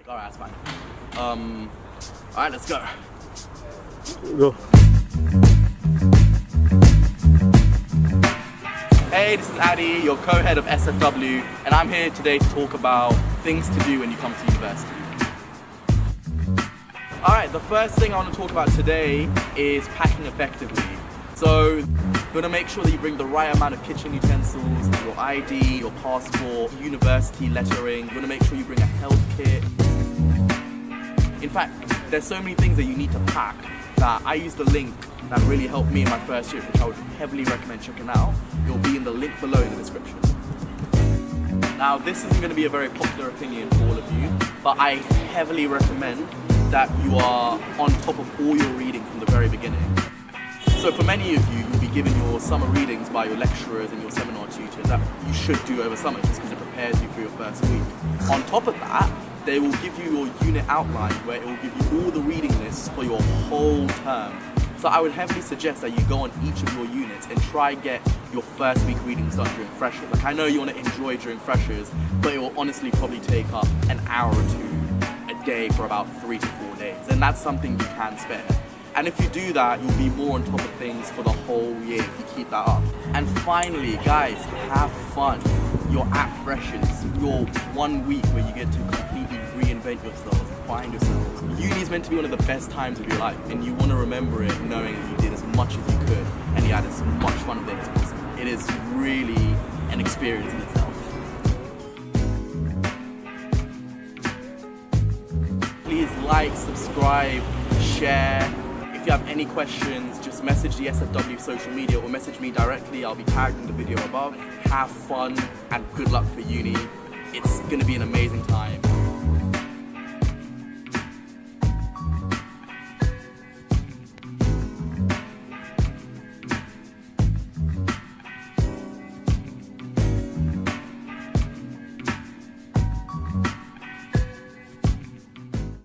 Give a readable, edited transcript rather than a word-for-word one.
Alright, that's fine. Alright, let's go. Go. Hey, this is Addy, your co-head of SFW, and I'm here today to talk about things to do when you come to university. Alright, the first thing I want to talk about today is packing effectively. So, you want to make sure that you bring the right amount of kitchen utensils, your ID, your passport, university lettering. You want to make sure you bring a health kit. In fact, there's so many things that you need to pack that I used a link that really helped me in my first year, which I would heavily recommend checking out. It will be in the link below in the description. Now, this isn't going to be a very popular opinion for all of you, but I heavily recommend that you are on top of all your reading from the very beginning. So for many of you, you'll be given your summer readings by your lecturers and your seminar tutors that you should do over summer just because it prepares you for your first week. On top of that, they will give you your unit outline where it will give you all the reading lists for your whole term. So I would heavily suggest that you go on each of your units and try get your first week readings done during freshers. Like, I know you want to enjoy during freshers, but it will honestly probably take up an hour or two a day for about 3 to 4 days. And that's something you can spare. And if you do that, you'll be more on top of things for the whole year if you keep that up. And finally, guys, have fun. You're at freshers, your 1 week where you get to completely reinvent yourselves, find yourselves. Uni is meant to be one of the best times of your life, and you want to remember it knowing that you did as much as you could and you had as much fun with it as possible. It is really an experience in itself. Please like, subscribe, share. If you have any questions, just message the SFW social media or message me directly. I'll be tagged in the video above. Have fun and good luck for uni. It's going to be an amazing time.